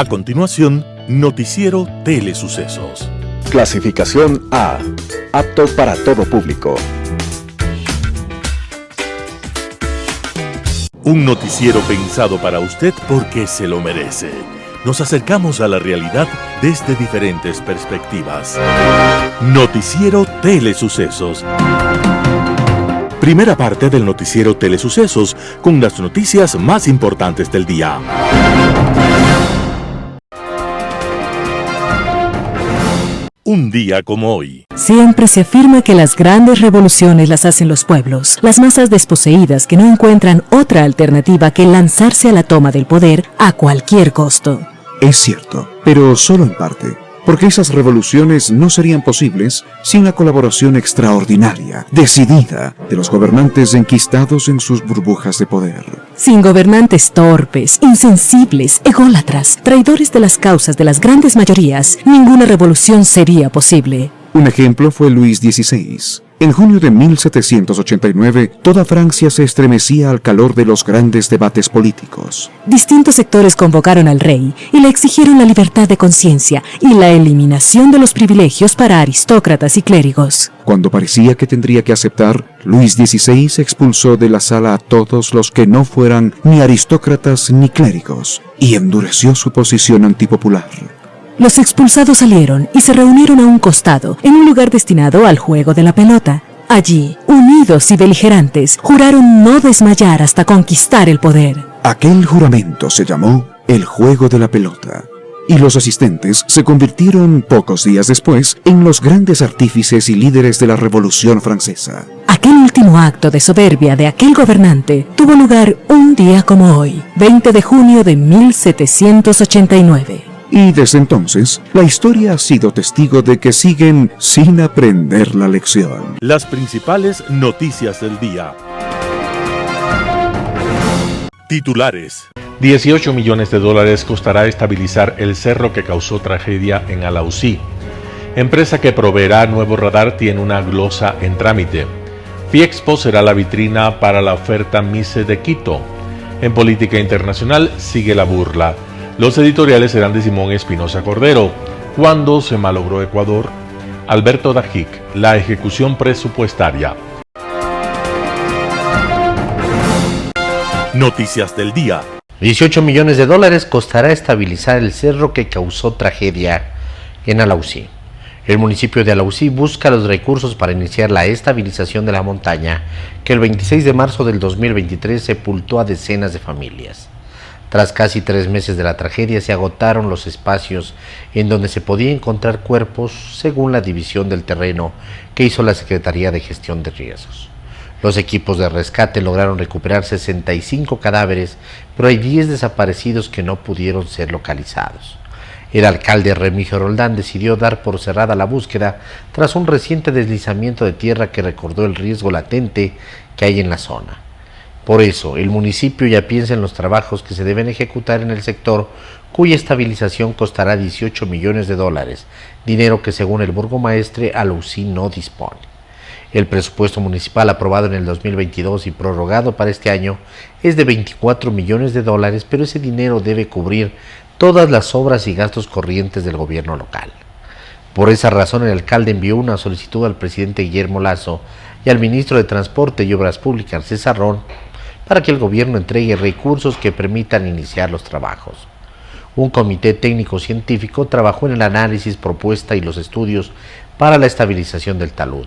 A continuación, Noticiero Telesucesos. Clasificación A. Apto para todo público. Un noticiero pensado para usted porque se lo merece. Nos acercamos a la realidad desde diferentes perspectivas. Noticiero Telesucesos. Primera parte del Noticiero Telesucesos con las noticias más importantes del día. Un día como hoy. Siempre se afirma que las grandes revoluciones las hacen los pueblos, las masas desposeídas que no encuentran otra alternativa que lanzarse a la toma del poder a cualquier costo. Es cierto, pero solo en parte, porque esas revoluciones no serían posibles sin la colaboración extraordinaria, decidida, de los gobernantes enquistados en sus burbujas de poder. Sin gobernantes torpes, insensibles, ególatras, traidores de las causas de las grandes mayorías, ninguna revolución sería posible. Un ejemplo fue Luis XVI. En junio de 1789, toda Francia se estremecía al calor de los grandes debates políticos. Distintos sectores convocaron al rey y le exigieron la libertad de conciencia y la eliminación de los privilegios para aristócratas y clérigos. Cuando parecía que tendría que aceptar, Luis XVI expulsó de la sala a todos los que no fueran ni aristócratas ni clérigos y endureció su posición antipopular. Los expulsados salieron y se reunieron a un costado, en un lugar destinado al juego de la pelota. Allí, unidos y beligerantes, juraron no desmayar hasta conquistar el poder. Aquel juramento se llamó el juego de la pelota, y los asistentes se convirtieron pocos días después en los grandes artífices y líderes de la Revolución Francesa. Aquel último acto de soberbia de aquel gobernante tuvo lugar un día como hoy, 20 de junio de 1789. Y desde entonces, la historia ha sido testigo de que siguen sin aprender la lección. Las principales noticias del día. Titulares. 18 millones de dólares costará estabilizar el cerro que causó tragedia en Alausí. Empresa que proveerá nuevo radar tiene una glosa en trámite. Fiexpo será la vitrina para la oferta MICE de Quito. En política internacional sigue la burla. Los editoriales serán de Simón Espinosa Cordero. ¿Cuándo se malogró Ecuador? Alberto Dajic, la ejecución presupuestaria. Noticias del día. 18 millones de dólares costará estabilizar el cerro que causó tragedia en Alausí. El municipio de Alausí busca los recursos para iniciar la estabilización de la montaña que el 26 de marzo del 2023 sepultó a decenas de familias. Tras casi 3 meses de la tragedia, se agotaron los espacios en donde se podía encontrar cuerpos según la división del terreno que hizo la Secretaría de Gestión de Riesgos. Los equipos de rescate lograron recuperar 65 cadáveres, pero hay 10 desaparecidos que no pudieron ser localizados. El alcalde Remigio Roldán decidió dar por cerrada la búsqueda tras un reciente deslizamiento de tierra que recordó el riesgo latente que hay en la zona. Por eso, el municipio ya piensa en los trabajos que se deben ejecutar en el sector, cuya estabilización costará 18 millones de dólares, dinero que según el burgomaestre Alausí no dispone. El presupuesto municipal aprobado en el 2022 y prorrogado para este año es de 24 millones de dólares, pero ese dinero debe cubrir todas las obras y gastos corrientes del gobierno local. Por esa razón, el alcalde envió una solicitud al presidente Guillermo Lasso y al ministro de Transporte y Obras Públicas, César Ron, para que el gobierno entregue recursos que permitan iniciar los trabajos. Un comité técnico-científico trabajó en el análisis, propuesta y los estudios para la estabilización del talud.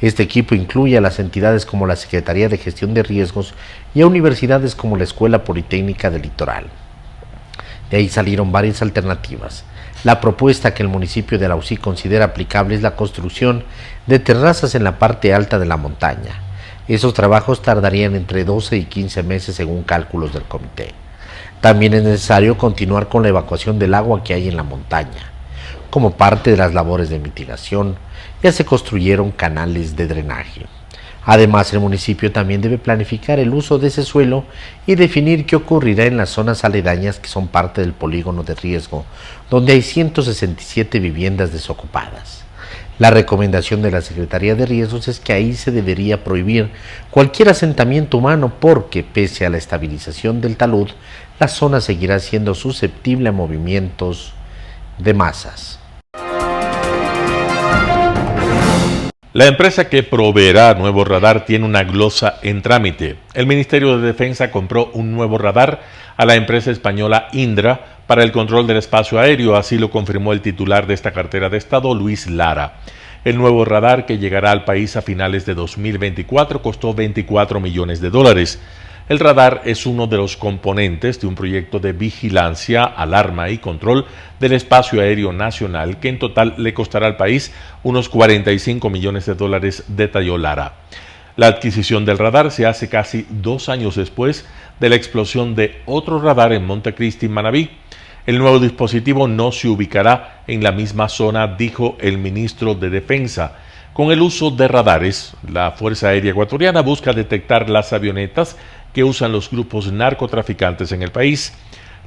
Este equipo incluye a las entidades como la Secretaría de Gestión de Riesgos y a universidades como la Escuela Politécnica del Litoral. De ahí salieron varias alternativas. La propuesta que el municipio de Alausí considera aplicable es la construcción de terrazas en la parte alta de la montaña. Esos trabajos tardarían entre 12 y 15 meses según cálculos del comité. También es necesario continuar con la evacuación del agua que hay en la montaña. Como parte de las labores de mitigación, ya se construyeron canales de drenaje. Además, el municipio también debe planificar el uso de ese suelo y definir qué ocurrirá en las zonas aledañas que son parte del polígono de riesgo, donde hay 167 viviendas desocupadas. La recomendación de la Secretaría de Riesgos es que ahí se debería prohibir cualquier asentamiento humano porque, pese a la estabilización del talud, la zona seguirá siendo susceptible a movimientos de masas. La empresa que proveerá nuevo radar tiene una glosa en trámite. El Ministerio de Defensa compró un nuevo radar a la empresa española Indra para el control del espacio aéreo, así lo confirmó el titular de esta cartera de Estado, Luis Lara. El nuevo radar, que llegará al país a finales de 2024, costó $24 millones. El radar es uno de los componentes de un proyecto de vigilancia, alarma y control del espacio aéreo nacional que en total le costará al país unos $45 millones, detalló Lara. La adquisición del radar se hace casi 2 años después de la explosión de otro radar en Montecristi, Manabí. El nuevo dispositivo no se ubicará en la misma zona, dijo el ministro de Defensa. Con el uso de radares, la Fuerza Aérea Ecuatoriana busca detectar las avionetas que usan los grupos narcotraficantes en el país.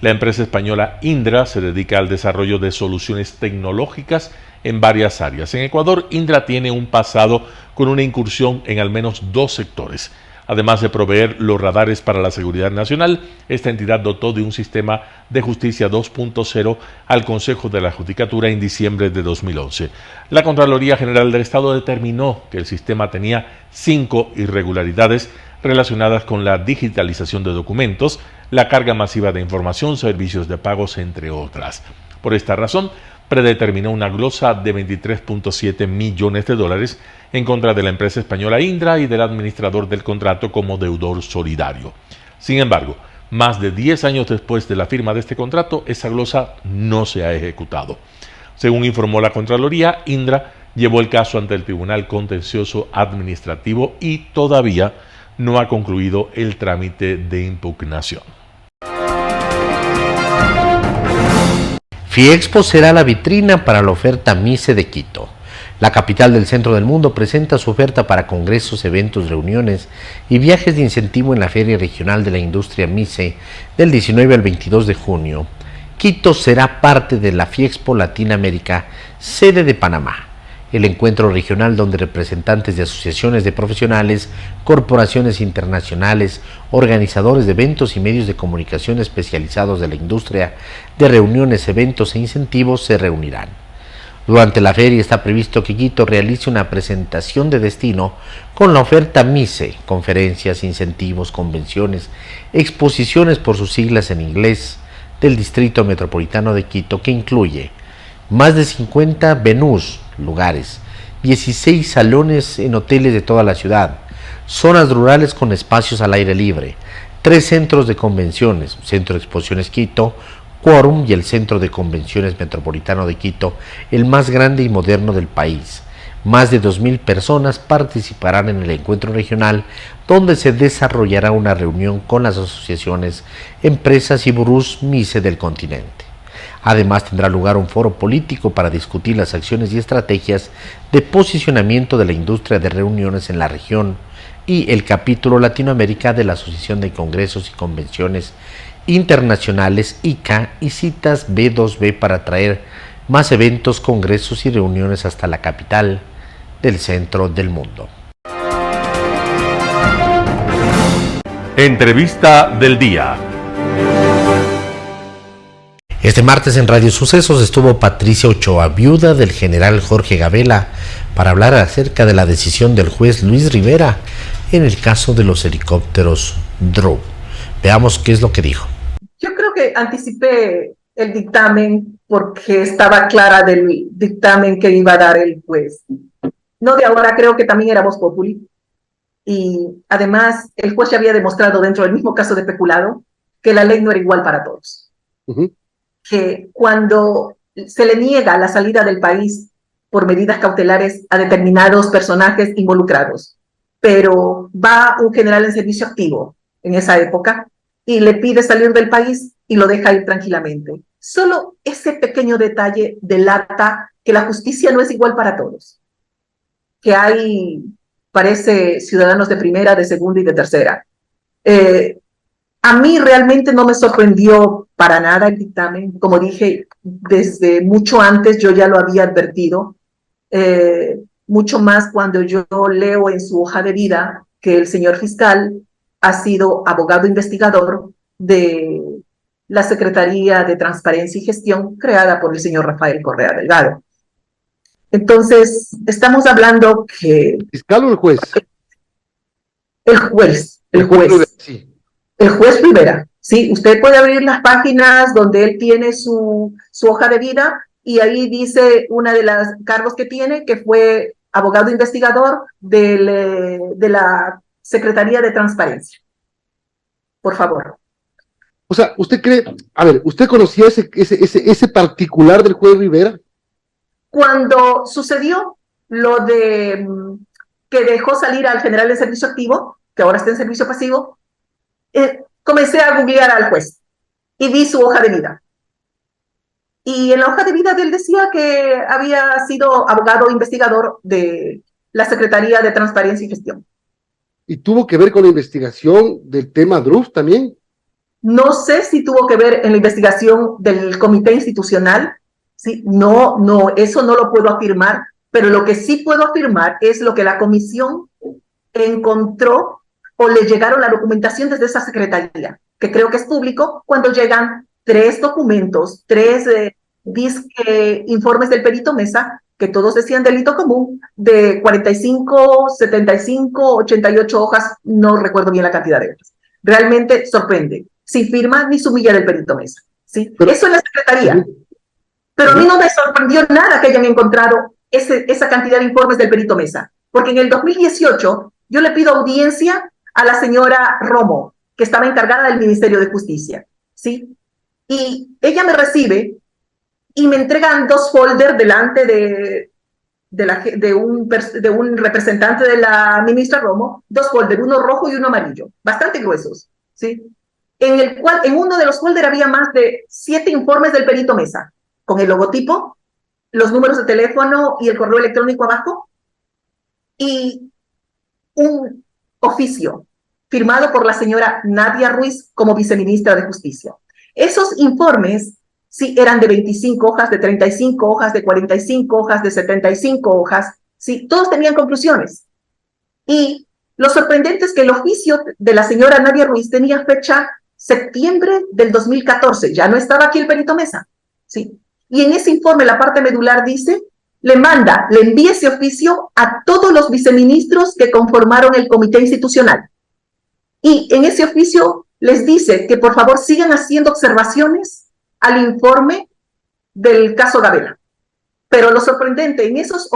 La empresa española Indra se dedica al desarrollo de soluciones tecnológicas en varias áreas. En Ecuador, Indra tiene un pasado con una incursión en al menos 2 sectores. Además de proveer los radares para la seguridad nacional, esta entidad dotó de un sistema de justicia 2.0 al Consejo de la Judicatura en diciembre de 2011. La Contraloría General del Estado determinó que el sistema tenía 5 irregularidades relacionadas con la digitalización de documentos, la carga masiva de información, servicios de pagos, entre otras. Por esta razón, predeterminó una glosa de $23.7 millones en contra de la empresa española Indra y del administrador del contrato como deudor solidario. Sin embargo, más de 10 años después de la firma de este contrato, esa glosa no se ha ejecutado. Según informó la Contraloría, Indra llevó el caso ante el Tribunal Contencioso Administrativo y todavía no ha concluido el trámite de impugnación. FIEXPO será la vitrina para la oferta MICE de Quito. La capital del centro del mundo presenta su oferta para congresos, eventos, reuniones y viajes de incentivo en la Feria Regional de la Industria MICE del 19 al 22 de junio. Quito será parte de la FIEXPO Latinoamérica, sede de Panamá, el encuentro regional donde representantes de asociaciones de profesionales, corporaciones internacionales, organizadores de eventos y medios de comunicación especializados de la industria de reuniones, eventos e incentivos se reunirán. Durante la feria está previsto que Quito realice una presentación de destino con la oferta MICE, conferencias, incentivos, convenciones, exposiciones por sus siglas en inglés del Distrito Metropolitano de Quito, que incluye más de 50 venús, lugares, 16 salones en hoteles de toda la ciudad, zonas rurales con espacios al aire libre, 3 centros de convenciones, Centro de Exposiciones Quito, Quórum y el Centro de Convenciones Metropolitano de Quito, el más grande y moderno del país. Más de 2.000 personas participarán en el encuentro regional, donde se desarrollará una reunión con las asociaciones, empresas y burús MICE del continente. Además, tendrá lugar un foro político para discutir las acciones y estrategias de posicionamiento de la industria de reuniones en la región y el capítulo Latinoamérica de la Asociación de Congresos y Convenciones Internacionales ICA y citas B2B para atraer más eventos, congresos y reuniones hasta la capital del centro del mundo. Entrevista del día. Este martes en Radio Sucesos estuvo Patricia Ochoa, viuda del general Jorge Gabela, para hablar acerca de la decisión del juez Luis Rivera en el caso de los helicópteros Drow. Veamos qué es lo que dijo. Yo creo que anticipé el dictamen porque estaba clara del dictamen que iba a dar el juez. No de ahora, creo que también era Vox Populi. Y además, el juez ya había demostrado dentro del mismo caso de peculado que la ley no era igual para todos. Que cuando se le niega la salida del país por medidas cautelares a determinados personajes involucrados, pero va un general en servicio activo en esa época y le pide salir del país y lo deja ir tranquilamente. Solo ese pequeño detalle delata que la justicia no es igual para todos. Que hay, parece, ciudadanos de primera, de segunda y de tercera. A mí realmente no me sorprendió para nada el dictamen. Como dije, desde mucho antes yo ya lo había advertido. mucho más cuando yo leo en su hoja de vida que el señor fiscal ha sido abogado investigador de la Secretaría de Transparencia y Gestión creada por el señor Rafael Correa Delgado. Entonces, estamos hablando que... ¿Fiscal o el juez? El juez. Sí. El juez Rivera, ¿sí? Usted puede abrir las páginas donde él tiene su hoja de vida y ahí dice una de las cargos que tiene, que fue abogado investigador de la Secretaría de Transparencia. Por favor. O sea, ¿usted cree, a ver, usted conocía ese particular del juez Rivera? Cuando sucedió lo de que dejó salir al general de servicio activo, que ahora está en servicio pasivo, comencé a googlear al juez y vi su hoja de vida. Y en la hoja de vida de él decía que había sido abogado investigador de la Secretaría de Transparencia y Gestión. ¿Y tuvo que ver con la investigación del tema DRUF también? No sé si tuvo que ver en la investigación del comité institucional, ¿sí? No, eso no lo puedo afirmar, pero lo que sí puedo afirmar es lo que la comisión encontró o le llegaron la documentación desde esa secretaría, que creo que es público, cuando llegan 3 documentos, 3 informes del perito Mesa, que todos decían delito común, de 45, 75, 88 hojas, no recuerdo bien la cantidad de hojas. Realmente sorprende, sin firma ni sumilla del perito Mesa, ¿sí? Pero, eso es la secretaría. Pero a mí no me sorprendió nada que hayan encontrado esa cantidad de informes del perito Mesa, porque en el 2018 yo le pido audiencia a la señora Romo, que estaba encargada del Ministerio de Justicia, ¿sí? Y ella me recibe y me entregan 2 folders delante de un representante de la ministra Romo, 2 folders, uno rojo y uno amarillo, bastante gruesos, ¿sí? En uno de los folders había más de 7 informes del perito Mesa, con el logotipo, los números de teléfono y el correo electrónico abajo, y un oficio firmado por la señora Nadia Ruiz como viceministra de Justicia. Esos informes sí eran de 25 hojas, de 35 hojas, de 45 hojas, de 75 hojas, sí, todos tenían conclusiones. Y lo sorprendente es que el oficio de la señora Nadia Ruiz tenía fecha septiembre del 2014, ya no estaba aquí el perito Mesa, sí. Y en ese informe la parte medular dice, le envía ese oficio a todos los viceministros que conformaron el comité institucional. Y en ese oficio les dice que por favor sigan haciendo observaciones al informe del caso Gabela. Pero lo sorprendente, en esos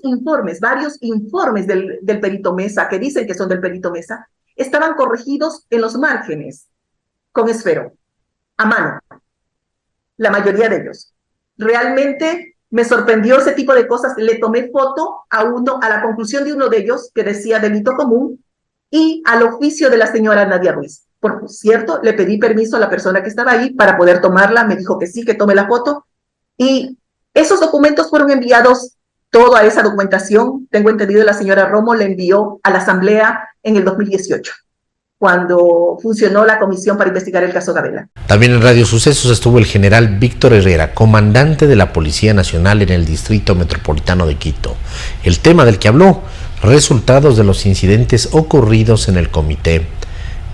informes, varios informes del perito Mesa, que dicen que son del perito Mesa, estaban corregidos en los márgenes, con esfero, a mano, la mayoría de ellos. Realmente me sorprendió ese tipo de cosas. Le tomé foto a la conclusión de uno de ellos, que decía delito común, y al oficio de la señora Nadia Ruiz. Por cierto, le pedí permiso a la persona que estaba ahí para poder tomarla, me dijo que sí, que tome la foto, y esos documentos fueron enviados, toda esa documentación, tengo entendido, la señora Romo le envió a la Asamblea en el 2018, cuando funcionó la comisión para investigar el caso Gabela. También en Radio Sucesos estuvo el general Víctor Herrera, comandante de la Policía Nacional en el Distrito Metropolitano de Quito. El tema del que habló, resultados de los incidentes ocurridos en el Comité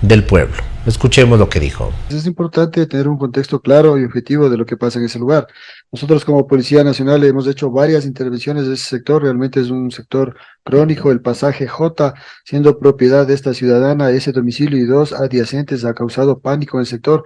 del Pueblo. Escuchemos lo que dijo. Es importante tener un contexto claro y objetivo de lo que pasa en ese lugar. Nosotros como Policía Nacional hemos hecho varias intervenciones de ese sector, realmente es un sector crónico. El pasaje J, siendo propiedad de esta ciudadana, ese domicilio y 2 adyacentes, ha causado pánico en el sector.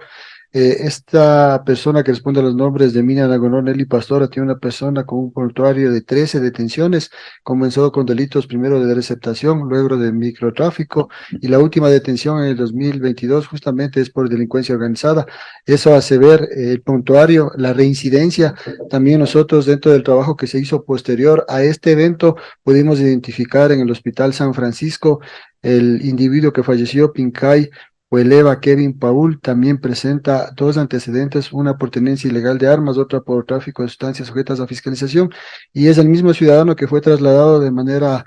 Esta persona que responde a los nombres de Mina Nagonor Nelly Pastora tiene una persona con un prontuario de 13 detenciones. Comenzó con delitos primero de receptación, luego de microtráfico, y la última detención en el 2022 justamente es por delincuencia organizada. Eso hace ver el prontuario, la reincidencia. También nosotros, dentro del trabajo que se hizo posterior a este evento, pudimos identificar en el Hospital San Francisco el individuo que falleció, Pincay Hueleva Kevin Paul, también presenta 2 antecedentes, una por tenencia ilegal de armas, otra por tráfico de sustancias sujetas a fiscalización, y es el mismo ciudadano que fue trasladado de manera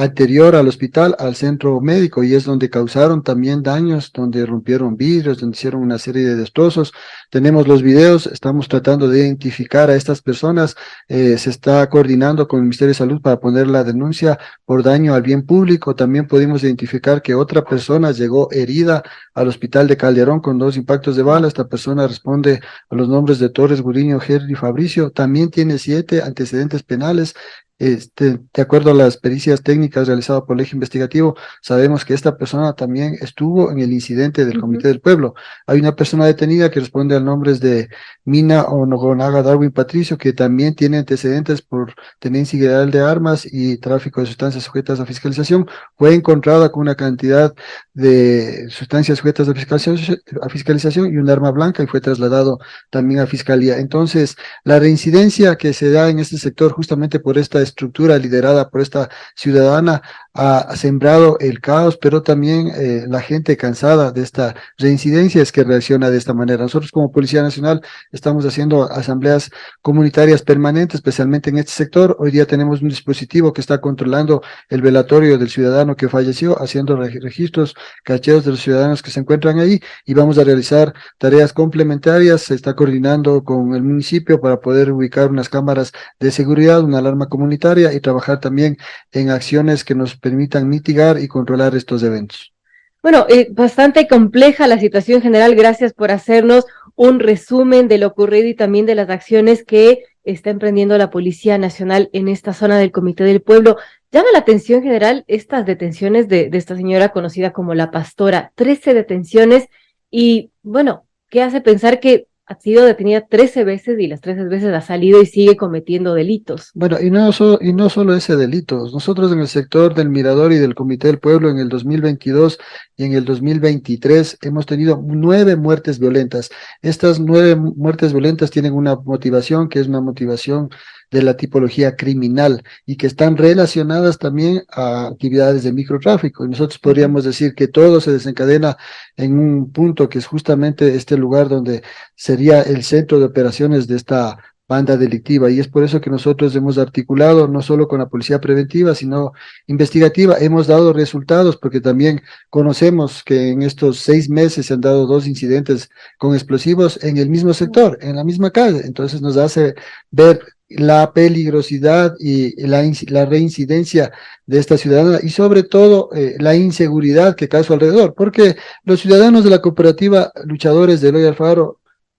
anterior al hospital, al centro médico, y es donde causaron también daños, donde rompieron vidrios, donde hicieron una serie de destrozos. Tenemos los videos, estamos tratando de identificar a estas personas, se está coordinando con el Ministerio de Salud para poner la denuncia por daño al bien público. También pudimos identificar que otra persona llegó herida al hospital de Calderón con 2 impactos de bala. Esta persona responde a los nombres de Torres, Guriño, Henry, Fabricio. También tiene 7 antecedentes penales. De acuerdo a las pericias técnicas realizadas por el eje investigativo, sabemos que esta persona también estuvo en el incidente del Comité del Pueblo. Hay una persona detenida que responde a nombres de Mina Onogonaga Darwin Patricio, que también tiene antecedentes por tenencia ilegal de armas y tráfico de sustancias sujetas a fiscalización. Fue encontrada con una cantidad de sustancias sujetas a fiscalización y un arma blanca, y fue trasladado también a fiscalía. Entonces, la reincidencia que se da en este sector, justamente por esta estructura liderada por esta ciudadana, ha sembrado el caos, pero también la gente cansada de esta reincidencia es que reacciona de esta manera. Nosotros como Policía Nacional estamos haciendo asambleas comunitarias permanentes, especialmente en este sector. Hoy día tenemos un dispositivo que está controlando el velatorio del ciudadano que falleció, haciendo registros, cacheos de los ciudadanos que se encuentran ahí, y vamos a realizar tareas complementarias. Se está coordinando con el municipio para poder ubicar unas cámaras de seguridad, una alarma comunitaria, y trabajar también en acciones que nos permitan mitigar y controlar estos eventos. Bueno, bastante compleja la situación general. Gracias por hacernos un resumen de lo ocurrido y también de las acciones que está emprendiendo la Policía Nacional en esta zona del Comité del Pueblo. Llama la atención, general, estas detenciones de esta señora conocida como la Pastora. 13 detenciones y, bueno, ¿qué hace pensar que ha sido detenida 13 veces y las 13 veces ha salido y sigue cometiendo delitos? Bueno, y no solo ese delito. Nosotros en el sector del Mirador y del Comité del Pueblo en el 2022 y en el 2023 hemos tenido 9 muertes violentas. Estas 9 muertes violentas tienen una motivación que es una motivación de la tipología criminal y que están relacionadas también a actividades de microtráfico. Y nosotros podríamos decir que todo se desencadena en un punto que es justamente este lugar donde sería el centro de operaciones de esta banda delictiva, y es por eso que nosotros hemos articulado no solo con la policía preventiva, sino investigativa. Hemos dado resultados porque también conocemos que en estos 6 meses se han dado 2 incidentes con explosivos en el mismo sector, en la misma calle. Entonces nos hace ver la peligrosidad y la reincidencia de esta ciudadana, y sobre todo la inseguridad que causa alrededor, porque los ciudadanos de la cooperativa Luchadores de Eloy Alfaro,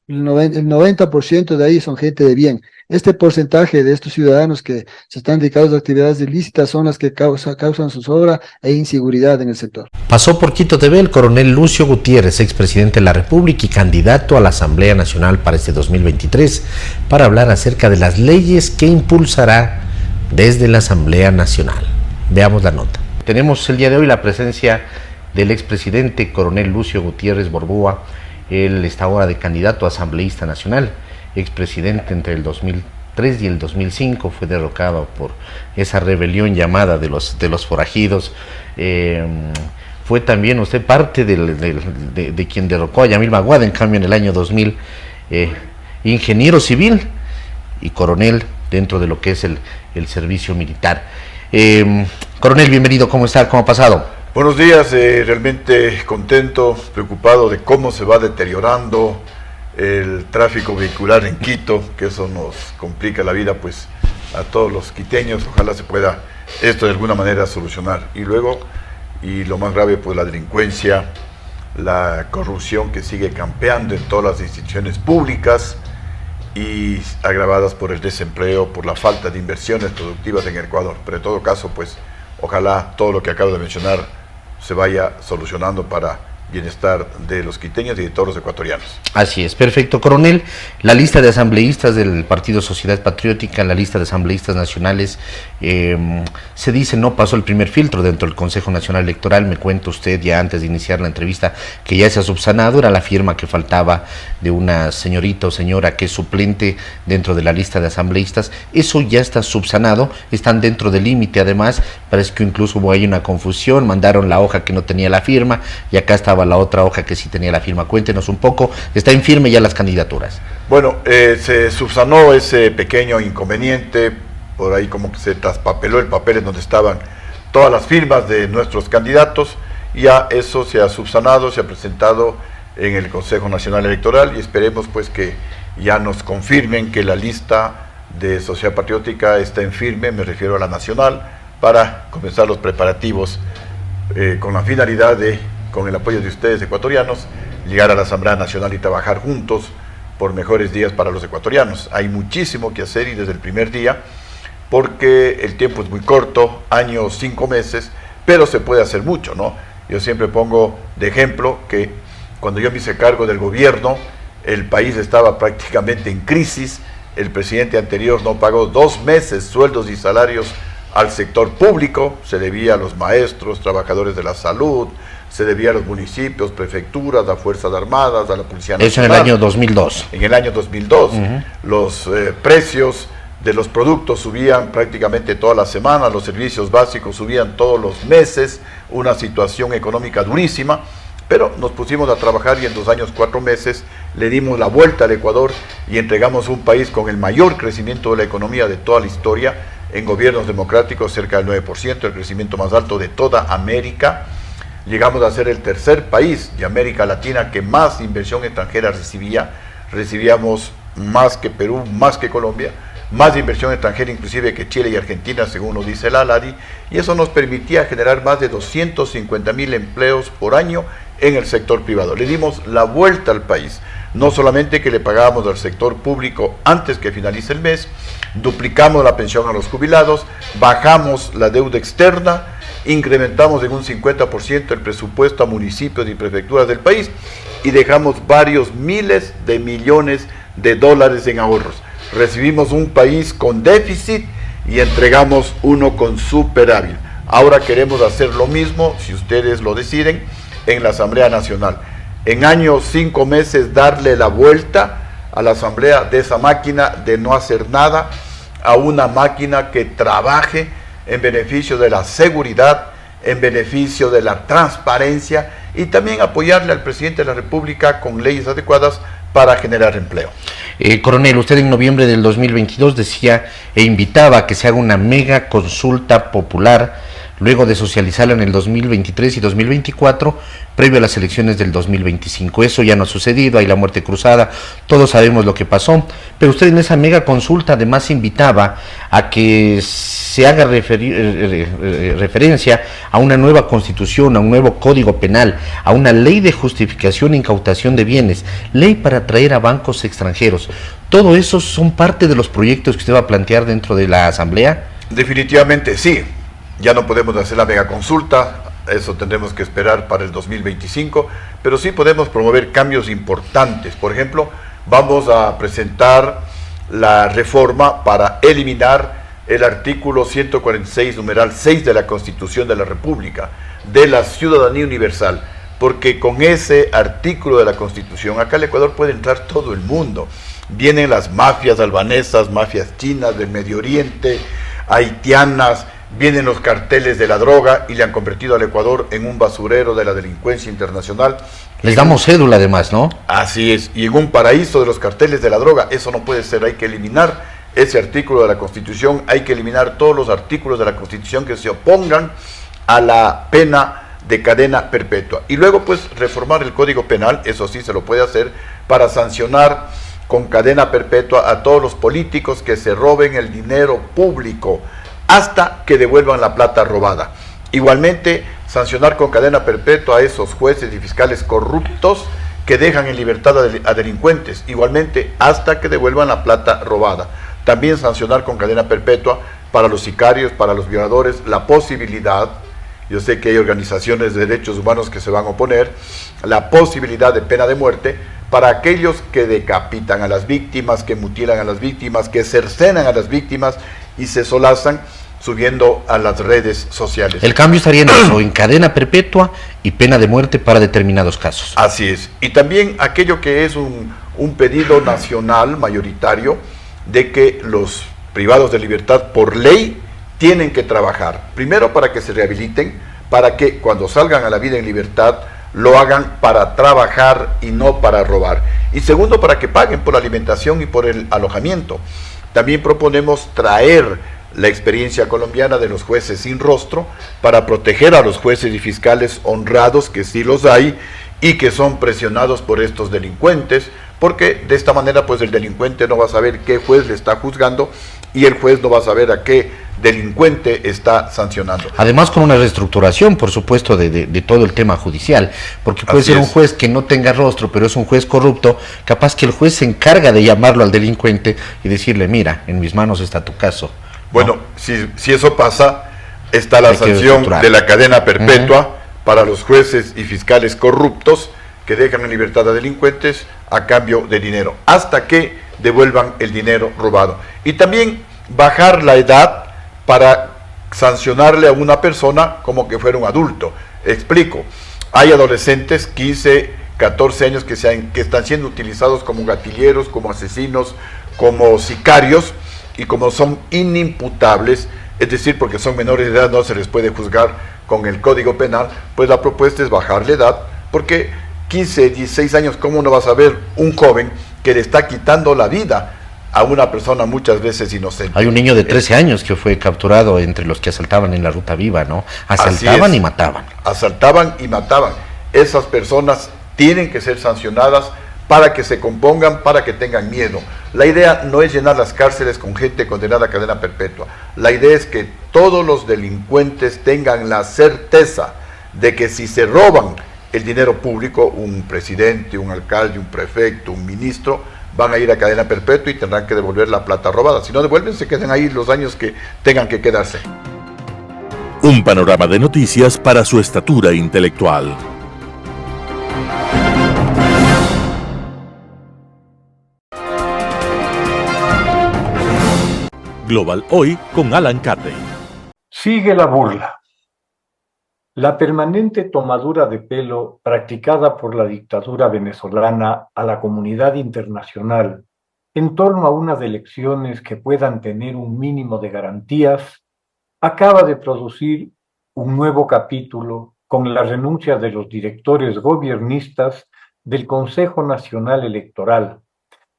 el 90% de ahí son gente de bien. Este porcentaje de estos ciudadanos que se están dedicados a actividades ilícitas son las que causan zozobra e inseguridad en el sector. Pasó por Quito TV el coronel Lucio Gutiérrez, expresidente de la República y candidato a la Asamblea Nacional para este 2023, para hablar acerca de las leyes que impulsará desde la Asamblea Nacional. Veamos la nota. Tenemos el día de hoy la presencia del expresidente coronel Lucio Gutiérrez Borbúa. Él está ahora de candidato a asambleísta nacional, expresidente entre el 2003 y el 2005, fue derrocado por esa rebelión llamada de los forajidos. Fue también usted parte de quien derrocó a Yamil Maguad, en cambio en el año 2000, ingeniero civil y coronel dentro de lo que es el servicio militar. Coronel, bienvenido, ¿cómo está? ¿Cómo ha pasado? Buenos días, realmente contento, preocupado de cómo se va deteriorando el tráfico vehicular en Quito, que eso nos complica la vida pues a todos los quiteños. Ojalá se pueda esto de alguna manera solucionar. Y luego, y lo más grave, pues la delincuencia, la corrupción que sigue campeando en todas las instituciones públicas y agravadas por el desempleo, por la falta de inversiones productivas en Ecuador. Pero en todo caso, pues ojalá todo lo que acabo de mencionar se vaya solucionando para bienestar de los quiteños y de todos los ecuatorianos. Así es, perfecto, coronel. La lista de asambleístas del Partido Sociedad Patriótica, la lista de asambleístas nacionales, se dice no pasó el primer filtro dentro del Consejo Nacional Electoral. Me cuenta usted ya antes de iniciar la entrevista que ya se ha subsanado, era la firma que faltaba de una señorita o señora que es suplente dentro de la lista de asambleístas. Eso ya está subsanado, están dentro del límite. Además, parece que incluso hubo ahí una confusión, mandaron la hoja que no tenía la firma y acá estaba la otra hoja que sí tenía la firma. Cuéntenos un poco, ¿está en firme ya las candidaturas? Bueno, se subsanó ese pequeño inconveniente, por ahí como que se traspapeló el papel en donde estaban todas las firmas de nuestros candidatos. Ya eso se ha subsanado, se ha presentado en el Consejo Nacional Electoral y esperemos pues que ya nos confirmen que la lista de Sociedad Patriótica está en firme, me refiero a la nacional, para comenzar los preparativos con la finalidad de, con el apoyo de ustedes ecuatorianos, llegar a la Asamblea Nacional y trabajar juntos por mejores días para los ecuatorianos. Hay muchísimo que hacer y desde el primer día, porque el tiempo es muy corto, años, 5 meses, pero se puede hacer mucho, ¿no? Yo siempre pongo de ejemplo que cuando yo me hice cargo del gobierno, el país estaba prácticamente en crisis, el presidente anterior no pagó 2 meses sueldos y salarios al sector público, se debía a los maestros, trabajadores de la salud, se debía a los municipios, prefecturas, a Fuerzas Armadas, a la Policía Nacional. Eso en el año 2002. En el año 2002. Los precios de los productos subían prácticamente todas las semanas, los servicios básicos subían todos los meses, una situación económica durísima, pero nos pusimos a trabajar y en 2 años, 4 meses le dimos la vuelta al Ecuador y entregamos un país con el mayor crecimiento de la economía de toda la historia, en gobiernos democráticos cerca del 9%, el crecimiento más alto de toda América. Llegamos a ser el tercer país de América Latina que más inversión extranjera recibía. Recibíamos más que Perú, más que Colombia, más inversión extranjera inclusive que Chile y Argentina, según nos dice la ALADI, y eso nos permitía generar más de 250.000 empleos por año en el sector privado. Le dimos la vuelta al país, no solamente que le pagábamos al sector público antes que finalice el mes, duplicamos la pensión a los jubilados, bajamos la deuda externa, incrementamos en un 50% el presupuesto a municipios y prefecturas del país y dejamos varios miles de millones de dólares en ahorros. Recibimos un país con déficit y entregamos uno con superávit. Ahora queremos hacer lo mismo, si ustedes lo deciden, en la Asamblea Nacional. En años 5 meses darle la vuelta a la Asamblea de esa máquina de no hacer nada a una máquina que trabaje en beneficio de la seguridad, en beneficio de la transparencia y también apoyarle al presidente de la República con leyes adecuadas para generar empleo. Coronel, usted en noviembre del 2022 decía e invitaba a que se haga una mega consulta popular luego de socializarla en el 2023 y 2024, previo a las elecciones del 2025. Eso ya no ha sucedido, hay la muerte cruzada, todos sabemos lo que pasó, pero usted en esa mega consulta además invitaba a que se haga referencia a una nueva constitución, a un nuevo código penal, a una ley de justificación e incautación de bienes, ley para atraer a bancos extranjeros. ¿Todo eso son parte de los proyectos que usted va a plantear dentro de la Asamblea? Definitivamente sí. Ya no podemos hacer la mega consulta, eso tendremos que esperar para el 2025, pero sí podemos promover cambios importantes. Por ejemplo, vamos a presentar la reforma para eliminar el artículo 146, numeral 6 de la Constitución de la República, de la ciudadanía universal, porque con ese artículo de la Constitución, acá al Ecuador puede entrar todo el mundo. Vienen las mafias albanesas, mafias chinas del Medio Oriente, haitianas, vienen los carteles de la droga y le han convertido al Ecuador en un basurero de la delincuencia internacional. Les damos cédula además, ¿no? Así es, y en un paraíso de los carteles de la droga. Eso no puede ser, hay que eliminar ese artículo de la Constitución, hay que eliminar todos los artículos de la Constitución que se opongan a la pena de cadena perpetua. Y luego pues reformar el Código Penal, eso sí se lo puede hacer, para sancionar con cadena perpetua a todos los políticos que se roben el dinero público hasta que devuelvan la plata robada. Igualmente, sancionar con cadena perpetua a esos jueces y fiscales corruptos que dejan en libertad a delincuentes, igualmente hasta que devuelvan la plata robada. También sancionar con cadena perpetua para los sicarios, para los violadores, la posibilidad, yo sé que hay organizaciones de derechos humanos que se van a oponer, la posibilidad de pena de muerte para aquellos que decapitan a las víctimas, que mutilan a las víctimas, que cercenan a las víctimas y se solazan subiendo a las redes sociales. El cambio estaría en eso, en cadena perpetua y pena de muerte para determinados casos. Así es. Y también aquello que es un pedido nacional mayoritario de que los privados de libertad por ley tienen que trabajar. Primero para que se rehabiliten, para que cuando salgan a la vida en libertad lo hagan para trabajar y no para robar. Y segundo, para que paguen por la alimentación y por el alojamiento. También proponemos traer la experiencia colombiana de los jueces sin rostro para proteger a los jueces y fiscales honrados, que sí los hay, y que son presionados por estos delincuentes, porque de esta manera pues el delincuente no va a saber qué juez le está juzgando y el juez no va a saber a qué delincuente está sancionando. Además con una reestructuración, por supuesto, de todo el tema judicial, porque puede ser un juez que no tenga rostro, pero es un juez corrupto, capaz que el juez se encarga de llamarlo al delincuente y decirle, mira, en mis manos está tu caso. Bueno, ¿no? si eso pasa, está la sanción de la cadena perpetua para los jueces y fiscales corruptos que dejan en libertad a delincuentes a cambio de dinero, hasta que devuelvan el dinero robado. Y también bajar la edad para sancionarle a una persona como que fuera un adulto. Explico, hay adolescentes, 15, 14 años que están siendo utilizados como gatilleros, como asesinos, como sicarios, y como son inimputables, es decir, porque son menores de edad, no se les puede juzgar con el Código Penal, pues la propuesta es bajar la edad, porque 15, 16 años, ¿cómo no vas a ver un joven que le está quitando la vida a una persona muchas veces inocente? Hay un niño de 13 años que fue capturado entre los que asaltaban en la Ruta Viva, ¿no? Asaltaban y mataban. Asaltaban y mataban. Esas personas tienen que ser sancionadas para que se compongan, para que tengan miedo. La idea no es llenar las cárceles con gente condenada a cadena perpetua. La idea es que todos los delincuentes tengan la certeza de que si se roban el dinero público, un presidente, un alcalde, un prefecto, un ministro, van a ir a cadena perpetua y tendrán que devolver la plata robada. Si no devuelven, se quedan ahí los años que tengan que quedarse. Un panorama de noticias para su estatura intelectual. Global Hoy con Alan Carden. Sigue la burla. La permanente tomadura de pelo practicada por la dictadura venezolana a la comunidad internacional en torno a unas elecciones que puedan tener un mínimo de garantías acaba de producir un nuevo capítulo con la renuncia de los directores gobiernistas del Consejo Nacional Electoral,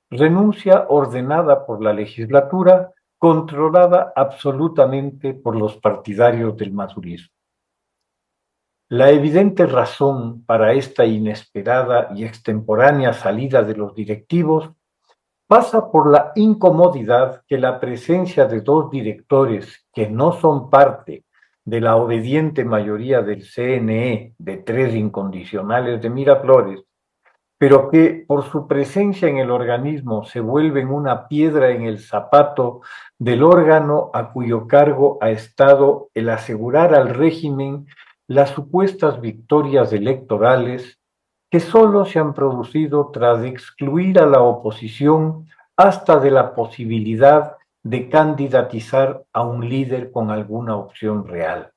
renuncia ordenada por la legislatura, controlada absolutamente por los partidarios del madurismo. La evidente razón para esta inesperada y extemporánea salida de los directivos pasa por la incomodidad que la presencia de dos directores que no son parte de la obediente mayoría del CNE de 3 incondicionales de Miraflores, pero que por su presencia en el organismo se vuelven una piedra en el zapato del órgano a cuyo cargo ha estado el asegurar al régimen las supuestas victorias electorales que solo se han producido tras excluir a la oposición hasta de la posibilidad de candidatizar a un líder con alguna opción real.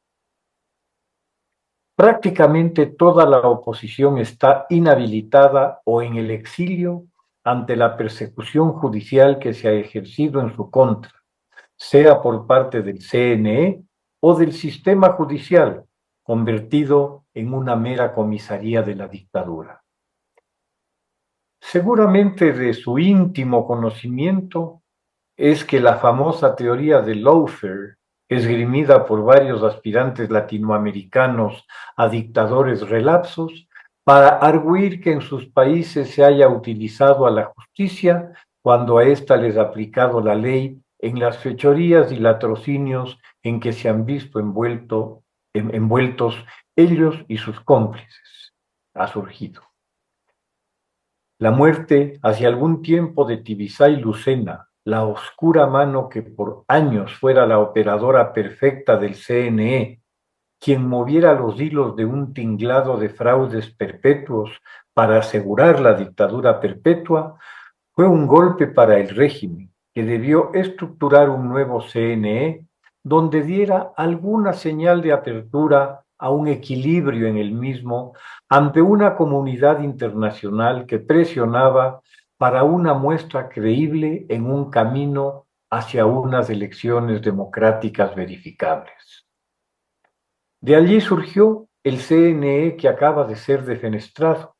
Prácticamente toda la oposición está inhabilitada o en el exilio ante la persecución judicial que se ha ejercido en su contra, sea por parte del CNE o del sistema judicial, convertido en una mera comisaría de la dictadura. Seguramente de su íntimo conocimiento es que la famosa teoría de lawfare, esgrimida por varios aspirantes latinoamericanos a dictadores relapsos, para arguir que en sus países se haya utilizado a la justicia cuando a ésta les ha aplicado la ley en las fechorías y latrocinios en que se han visto envueltos ellos y sus cómplices, ha surgido. La muerte hace algún tiempo de Tibisay Lucena, la oscura mano que por años fuera la operadora perfecta del CNE, quien moviera los hilos de un tinglado de fraudes perpetuos para asegurar la dictadura perpetua, fue un golpe para el régimen, que debió estructurar un nuevo CNE donde diera alguna señal de apertura a un equilibrio en el mismo ante una comunidad internacional que presionaba para una muestra creíble en un camino hacia unas elecciones democráticas verificables. De allí surgió el CNE que acaba de ser defenestrado.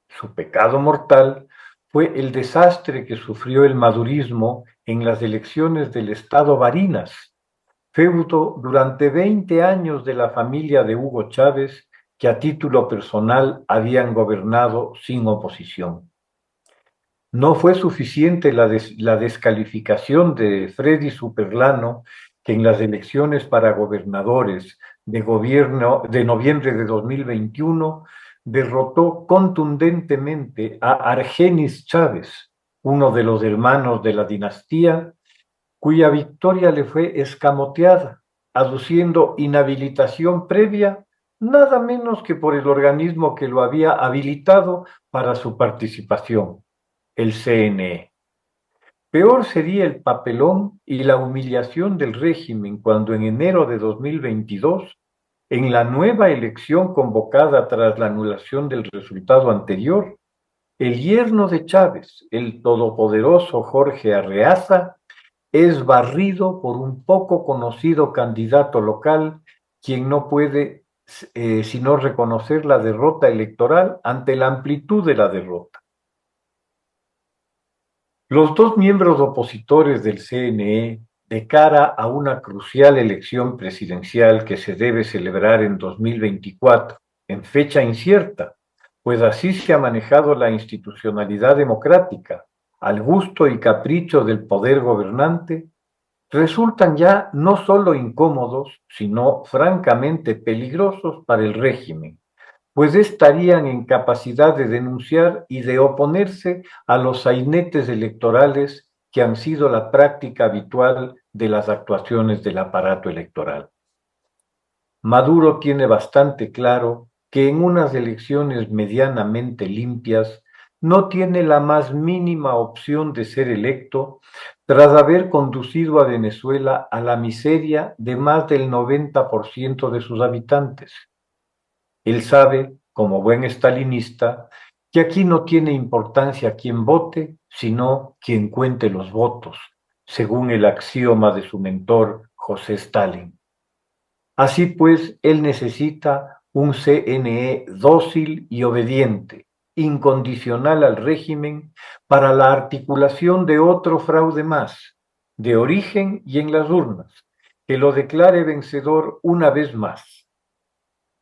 Su pecado mortal fue el desastre que sufrió el madurismo en las elecciones del estado Barinas, feudo durante 20 años de la familia de Hugo Chávez, que a título personal habían gobernado sin oposición. No fue suficiente la descalificación de Freddy Superlano, que en las elecciones para gobernadores de noviembre de 2021 derrotó contundentemente a Argenis Chávez, uno de los hermanos de la dinastía, cuya victoria le fue escamoteada, aduciendo inhabilitación previa, nada menos que por el organismo que lo había habilitado para su participación, el CNE. Peor sería el papelón y la humillación del régimen cuando en enero de 2022, en la nueva elección convocada tras la anulación del resultado anterior, el yerno de Chávez, el todopoderoso Jorge Arreaza, es barrido por un poco conocido candidato local, quien no puede sino reconocer la derrota electoral ante la amplitud de la derrota. Los dos miembros opositores del CNE, de cara a una crucial elección presidencial que se debe celebrar en 2024, en fecha incierta, pues así se ha manejado la institucionalidad democrática, al gusto y capricho del poder gobernante, resultan ya no solo incómodos, sino francamente peligrosos para el régimen, pues estarían en capacidad de denunciar y de oponerse a los sainetes electorales que han sido la práctica habitual de las actuaciones del aparato electoral. Maduro tiene bastante claro que en unas elecciones medianamente limpias no tiene la más mínima opción de ser electo tras haber conducido a Venezuela a la miseria de más del 90% de sus habitantes. Él sabe, como buen estalinista, que aquí no tiene importancia quién vote, sino quien cuente los votos, según el axioma de su mentor José Stalin. Así pues, él necesita un CNE dócil y obediente, incondicional al régimen, para la articulación de otro fraude más, de origen y en las urnas, que lo declare vencedor una vez más.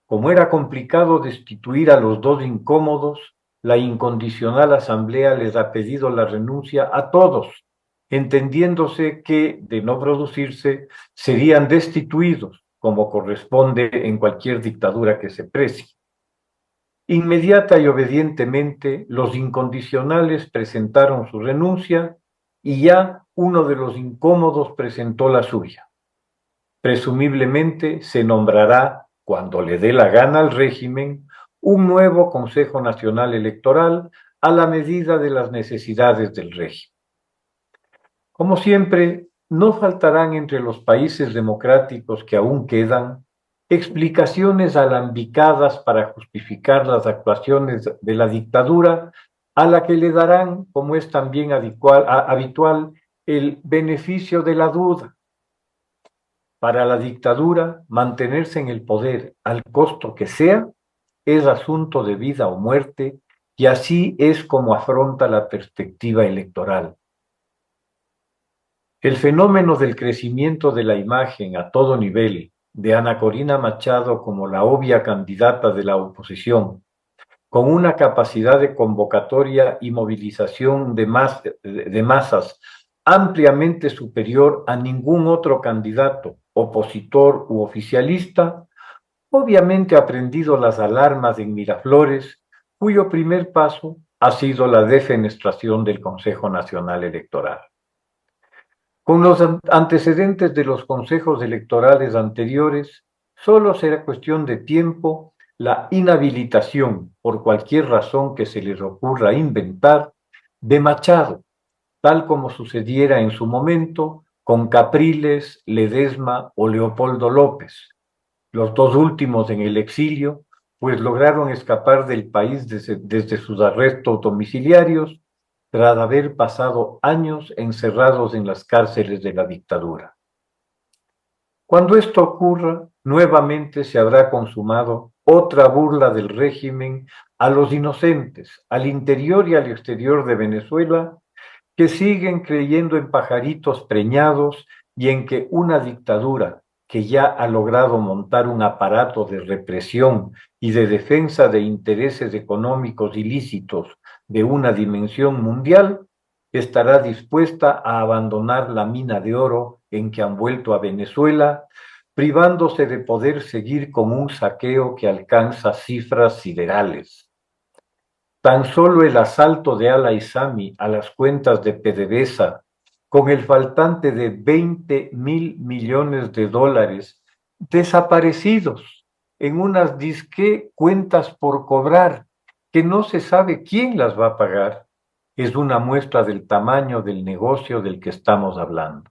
Como era complicado destituir a los dos incómodos, la incondicional asamblea les ha pedido la renuncia a todos, entendiéndose que, de no producirse, serían destituidos, como corresponde en cualquier dictadura que se precie. Inmediata y obedientemente, los incondicionales presentaron su renuncia y ya uno de los incómodos presentó la suya. Presumiblemente se nombrará, cuando le dé la gana al régimen, un nuevo Consejo Nacional Electoral a la medida de las necesidades del régimen. Como siempre, no faltarán entre los países democráticos que aún quedan explicaciones alambicadas para justificar las actuaciones de la dictadura, a la que le darán, como es también habitual, el beneficio de la duda. Para la dictadura, mantenerse en el poder al costo que sea es asunto de vida o muerte, y así es como afronta la perspectiva electoral. El fenómeno del crecimiento de la imagen a todo nivel de Ana Corina Machado como la obvia candidata de la oposición, con una capacidad de convocatoria y movilización de masas ampliamente superior a ningún otro candidato, opositor u oficialista, obviamente ha prendido las alarmas en Miraflores, cuyo primer paso ha sido la defenestración del Consejo Nacional Electoral. Con los antecedentes de los consejos electorales anteriores, solo será cuestión de tiempo la inhabilitación, por cualquier razón que se les ocurra inventar, de Machado, tal como sucediera en su momento con Capriles, Ledesma o Leopoldo López, los dos últimos en el exilio, pues lograron escapar del país desde sus arrestos domiciliarios, tras haber pasado años encerrados en las cárceles de la dictadura. Cuando esto ocurra, nuevamente se habrá consumado otra burla del régimen a los inocentes, al interior y al exterior de Venezuela, que siguen creyendo en pajaritos preñados y en que una dictadura que ya ha logrado montar un aparato de represión y de defensa de intereses económicos ilícitos de una dimensión mundial, estará dispuesta a abandonar la mina de oro en que han vuelto a Venezuela, privándose de poder seguir con un saqueo que alcanza cifras siderales. Tan solo el asalto de Al-Aizami a las cuentas de PDVSA, con el faltante de 20.000 millones de dólares desaparecidos en unas disque cuentas por cobrar, que no se sabe quién las va a pagar, es una muestra del tamaño del negocio del que estamos hablando.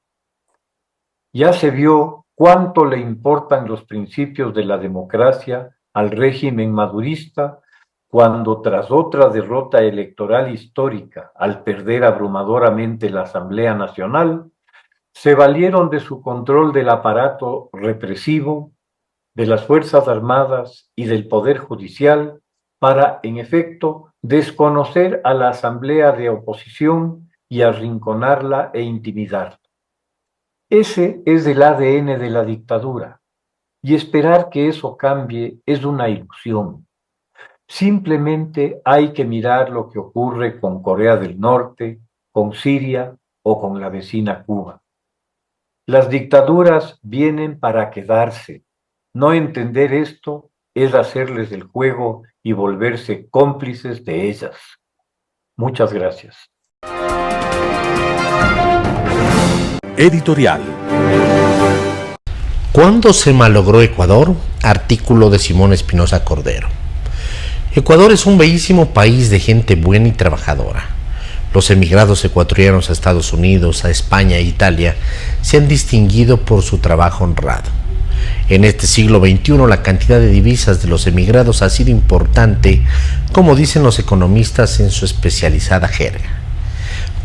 Ya se vio cuánto le importan los principios de la democracia al régimen madurista cuando, tras otra derrota electoral histórica, al perder abrumadoramente la Asamblea Nacional, se valieron de su control del aparato represivo, de las Fuerzas Armadas y del Poder Judicial para, en efecto, desconocer a la Asamblea de Oposición y arrinconarla e intimidarla. Ese es el ADN de la dictadura, y esperar que eso cambie es una ilusión. Simplemente hay que mirar lo que ocurre con Corea del Norte, con Siria o con la vecina Cuba. Las dictaduras vienen para quedarse. No entender esto es hacerles el juego y volverse cómplices de ellas. Muchas gracias. Editorial. ¿Cuándo se malogró Ecuador? Artículo de Simón Espinosa Cordero. Ecuador es un bellísimo país de gente buena y trabajadora. Los emigrados ecuatorianos a Estados Unidos, a España e Italia se han distinguido por su trabajo honrado. En este siglo XXI la cantidad de divisas de los emigrados ha sido importante, como dicen los economistas en su especializada jerga.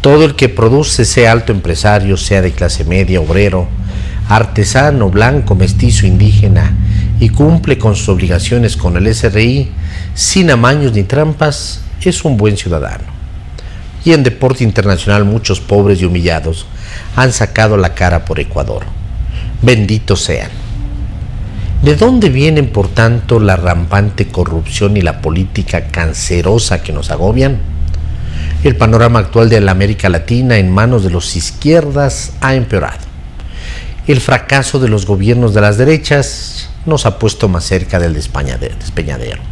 Todo el que produce, sea alto empresario, sea de clase media, obrero, artesano, blanco, mestizo, indígena, y cumple con sus obligaciones con el SRI, sin amaños ni trampas, es un buen ciudadano. Y en deporte internacional muchos pobres y humillados han sacado la cara por Ecuador. Benditos sean. ¿De dónde vienen, por tanto, la rampante corrupción y la política cancerosa que nos agobian? El panorama actual de la América Latina en manos de los izquierdas ha empeorado. El fracaso de los gobiernos de las derechas nos ha puesto más cerca del despeñadero.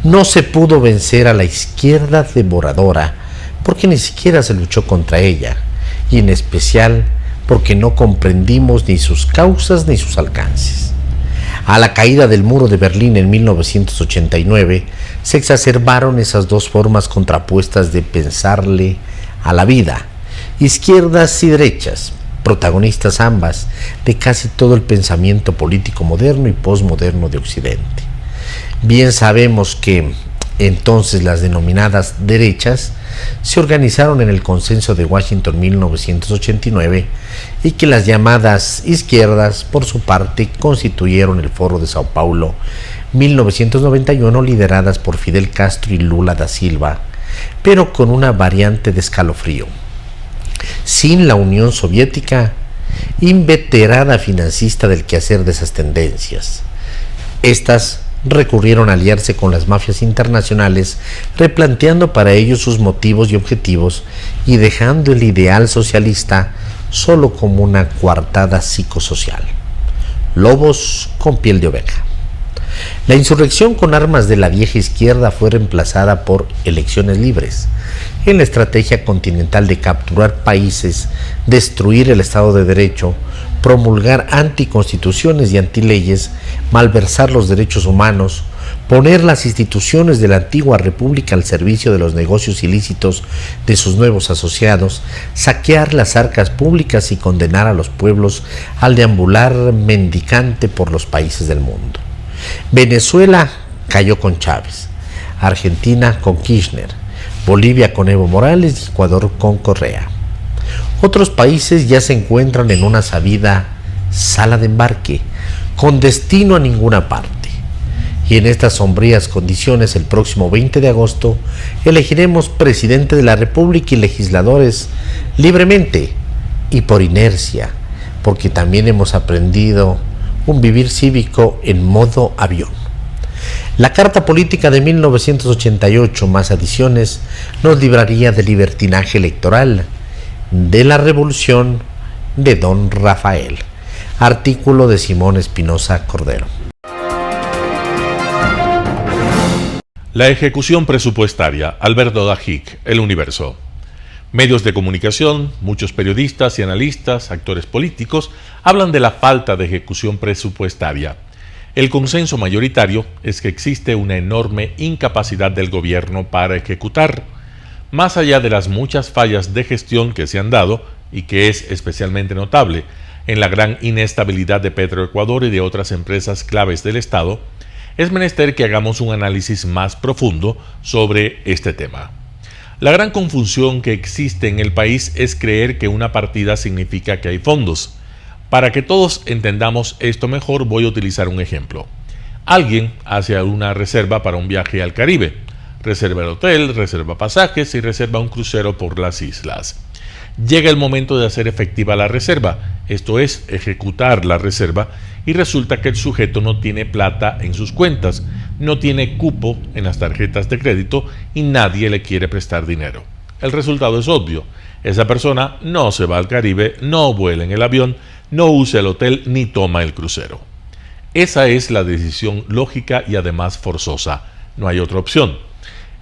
No se pudo vencer a la izquierda devoradora porque ni siquiera se luchó contra ella, y en especial porque no comprendimos ni sus causas ni sus alcances. A la caída del muro de Berlín en 1989 se exacerbaron esas dos formas contrapuestas de pensarle a la vida, izquierdas y derechas, protagonistas ambas de casi todo el pensamiento político moderno y posmoderno de Occidente. Bien sabemos que entonces las denominadas derechas se organizaron en el Consenso de Washington 1989 y que las llamadas izquierdas, por su parte, constituyeron el Foro de Sao Paulo 1991, lideradas por Fidel Castro y Lula da Silva, pero con una variante de escalofrío. Sin la Unión Soviética, inveterada financista del quehacer de esas tendencias. Estas recurrieron a aliarse con las mafias internacionales, replanteando para ellos sus motivos y objetivos y dejando el ideal socialista solo como una coartada psicosocial. Lobos con piel de oveja. La insurrección con armas de la vieja izquierda fue reemplazada por elecciones libres, en la estrategia continental de capturar países, destruir el Estado de Derecho, promulgar anticonstituciones y antileyes, malversar los derechos humanos, poner las instituciones de la antigua república al servicio de los negocios ilícitos de sus nuevos asociados, saquear las arcas públicas y condenar a los pueblos al deambular mendicante por los países del mundo. Venezuela cayó con Chávez, Argentina con Kirchner, Bolivia con Evo Morales y Ecuador con Correa. Otros países ya se encuentran en una sabida sala de embarque, con destino a ninguna parte. Y en estas sombrías condiciones, el próximo 20 de agosto, elegiremos presidente de la República y legisladores libremente y por inercia, porque también hemos aprendido un vivir cívico en modo avión. La Carta Política de 1988 más adiciones nos libraría del libertinaje electoral de la revolución de Don Rafael. Artículo de Simón Espinosa Cordero. La ejecución presupuestaria. Alberto Dajic, El Universo. Medios de comunicación, muchos periodistas y analistas, actores políticos, hablan de la falta de ejecución presupuestaria. El consenso mayoritario es que existe una enorme incapacidad del gobierno para ejecutar. Más allá de las muchas fallas de gestión que se han dado, y que es especialmente notable en la gran inestabilidad de Petroecuador y de otras empresas claves del Estado, es menester que hagamos un análisis más profundo sobre este tema. La gran confusión que existe en el país es creer que una partida significa que hay fondos. Para que todos entendamos esto mejor, voy a utilizar un ejemplo. Alguien hace una reserva para un viaje al Caribe. Reserva el hotel, reserva pasajes y reserva un crucero por las islas. Llega el momento de hacer efectiva la reserva, esto es, ejecutar la reserva, y resulta que el sujeto no tiene plata en sus cuentas, no tiene cupo en las tarjetas de crédito y nadie le quiere prestar dinero. El resultado es obvio, esa persona no se va al Caribe, no vuela en el avión, no usa el hotel ni toma el crucero. Esa es la decisión lógica y además forzosa, no hay otra opción.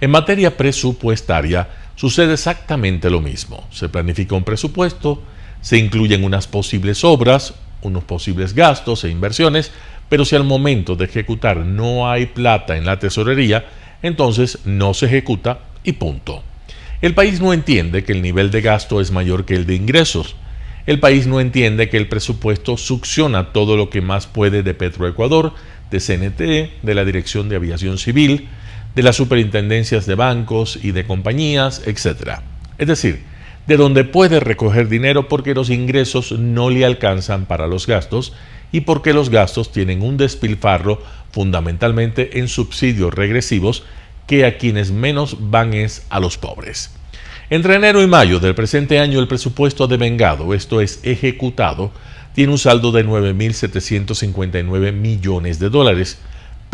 En materia presupuestaria sucede exactamente lo mismo. Se planifica un presupuesto, se incluyen unas posibles obras, unos posibles gastos e inversiones, pero si al momento de ejecutar no hay plata en la tesorería, entonces no se ejecuta y punto. El país no entiende que el nivel de gasto es mayor que el de ingresos. El país no entiende que el presupuesto succiona todo lo que más puede de Petroecuador, de CNT, de la Dirección de Aviación Civil, de las superintendencias de bancos y de compañías, etc. Es decir, de donde puede recoger dinero porque los ingresos no le alcanzan para los gastos y porque los gastos tienen un despilfarro fundamentalmente en subsidios regresivos que a quienes menos van es a los pobres. Entre enero y mayo del presente año el presupuesto devengado, esto es ejecutado, tiene un saldo de 9.759 millones de dólares,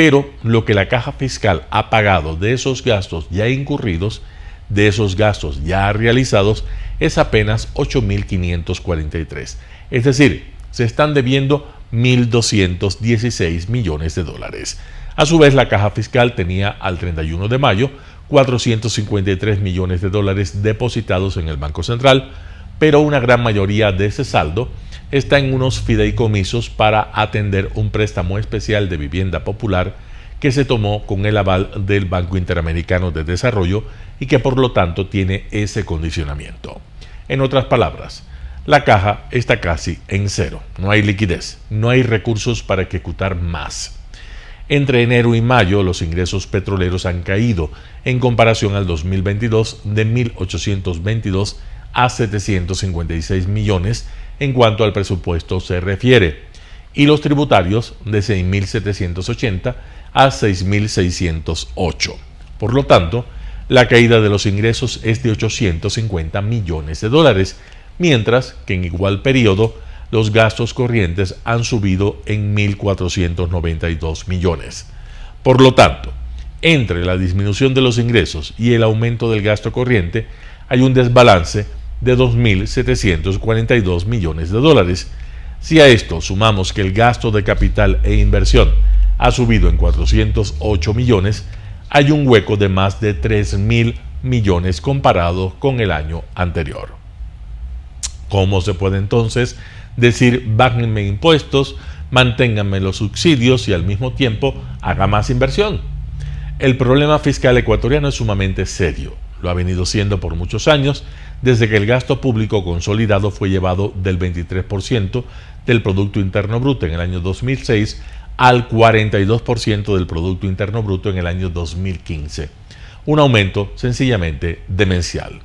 pero lo que la caja fiscal ha pagado de esos gastos ya incurridos, de esos gastos ya realizados, es apenas 8.543. Es decir, se están debiendo 1.216 millones de dólares. A su vez, la caja fiscal tenía al 31 de mayo 453 millones de dólares depositados en el Banco Central, pero una gran mayoría de ese saldo está en unos fideicomisos para atender un préstamo especial de vivienda popular que se tomó con el aval del Banco Interamericano de Desarrollo y que por lo tanto tiene ese condicionamiento. En otras palabras, la caja está casi en cero, no hay liquidez, no hay recursos para ejecutar más. Entre enero y mayo los ingresos petroleros han caído en comparación al 2022 de 1.822 a 756 millones en cuanto al presupuesto se refiere, y los tributarios de 6.780 a 6.608. Por lo tanto, la caída de los ingresos es de 850 millones de dólares, mientras que en igual periodo los gastos corrientes han subido en 1.492 millones. Por lo tanto, entre la disminución de los ingresos y el aumento del gasto corriente, hay un desbalance de 2.742 millones de dólares. Si a esto sumamos que el gasto de capital e inversión ha subido en 408 millones, hay un hueco de más de 3.000 millones comparado con el año anterior. ¿Cómo se puede entonces decir bájenme impuestos, manténganme los subsidios y al mismo tiempo haga más inversión? El problema fiscal ecuatoriano es sumamente serio. Lo ha venido siendo por muchos años, desde que el gasto público consolidado fue llevado del 23% del Producto Interno Bruto en el año 2006 al 42% del Producto Interno Bruto en el año 2015. Un aumento sencillamente demencial.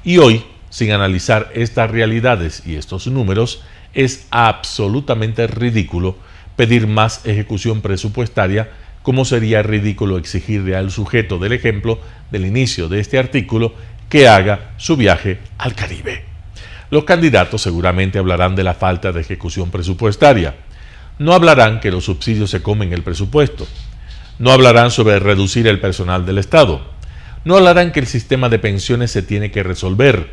Y hoy, sin analizar estas realidades y estos números, es absolutamente ridículo pedir más ejecución presupuestaria, como sería ridículo exigirle al sujeto del ejemplo del inicio de este artículo que haga su viaje al Caribe. Los candidatos seguramente hablarán de la falta de ejecución presupuestaria. No hablarán que los subsidios se comen el presupuesto. No hablarán sobre reducir el personal del Estado. No hablarán que el sistema de pensiones se tiene que resolver.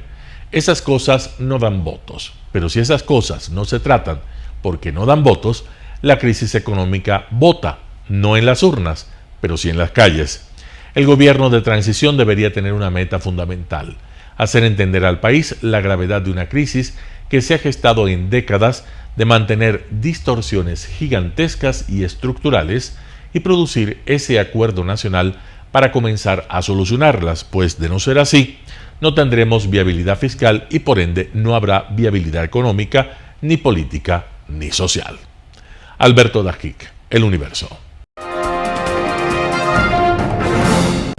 Esas cosas no dan votos. Pero si esas cosas no se tratan porque no dan votos, la crisis económica vota, no en las urnas, pero sí en las calles. El gobierno de transición debería tener una meta fundamental: hacer entender al país la gravedad de una crisis que se ha gestado en décadas, de mantener distorsiones gigantescas y estructurales y producir ese acuerdo nacional para comenzar a solucionarlas, pues de no ser así, no tendremos viabilidad fiscal y por ende no habrá viabilidad económica, ni política, ni social. Alberto Dajic, El Universo.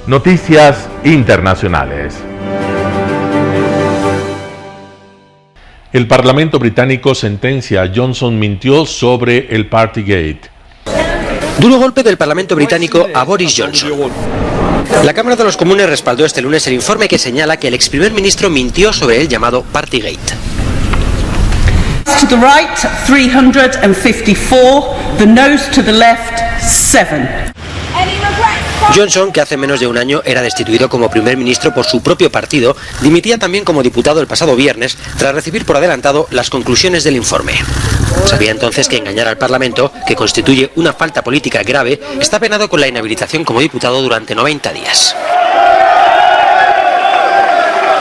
Noticias internacionales. El Parlamento británico sentencia a Johnson mintió sobre el Partygate. Duro golpe del Parlamento británico a Boris Johnson. La Cámara de los Comunes respaldó este lunes el informe que señala que el ex primer ministro mintió sobre el llamado Partygate. To the right, 354. The nose to the left, 7. Johnson, que hace menos de un año era destituido como primer ministro por su propio partido, dimitía también como diputado el pasado viernes tras recibir por adelantado las conclusiones del informe. Sabía entonces que engañar al Parlamento, que constituye una falta política grave, está penado con la inhabilitación como diputado durante 90 días.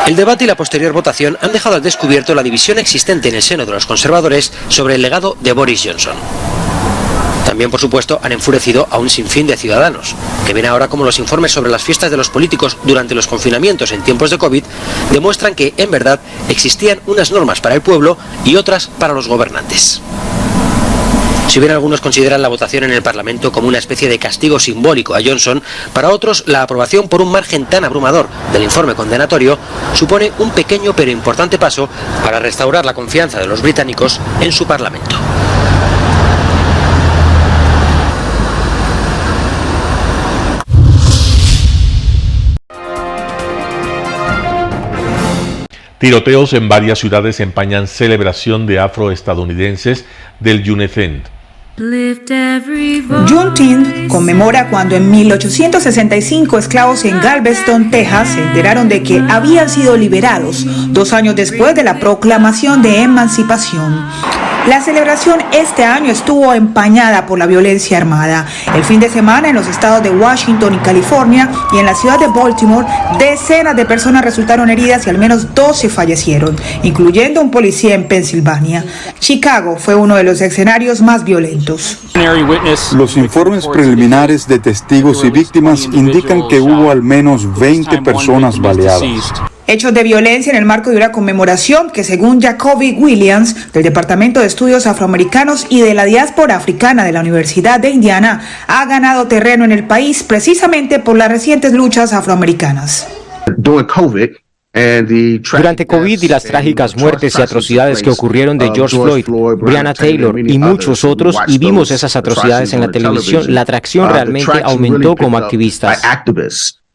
El debate y la posterior votación han dejado al descubierto la división existente en el seno de los conservadores sobre el legado de Boris Johnson. También, por supuesto, han enfurecido a un sinfín de ciudadanos, que ven ahora cómo los informes sobre las fiestas de los políticos durante los confinamientos en tiempos de COVID demuestran que, en verdad, existían unas normas para el pueblo y otras para los gobernantes. Si bien algunos consideran la votación en el Parlamento como una especie de castigo simbólico a Johnson, para otros la aprobación por un margen tan abrumador del informe condenatorio supone un pequeño pero importante paso para restaurar la confianza de los británicos en su Parlamento. Tiroteos en varias ciudades empañan celebración de afroestadounidenses del Juneteenth. Juneteenth conmemora cuando en 1865 esclavos en Galveston, Texas, se enteraron de que habían sido liberados 2 años después de la proclamación de emancipación. La celebración este año estuvo empañada por la violencia armada. El fin de semana en los estados de Washington y California y en la ciudad de Baltimore, decenas de personas resultaron heridas y al menos 12 fallecieron, incluyendo un policía en Pensilvania. Chicago fue uno de los escenarios más violentos. Los informes preliminares de testigos y víctimas indican que hubo al menos 20 personas baleadas. Hechos de violencia en el marco de una conmemoración que, según Jacoby Williams, del Departamento de Estudios Afroamericanos y de la Diáspora Africana de la Universidad de Indiana, ha ganado terreno en el país precisamente por las recientes luchas afroamericanas. Durante COVID y las trágicas muertes y atrocidades que ocurrieron de George Floyd, Breonna Taylor y muchos otros, y vimos esas atrocidades en la televisión, la atracción realmente aumentó como activistas.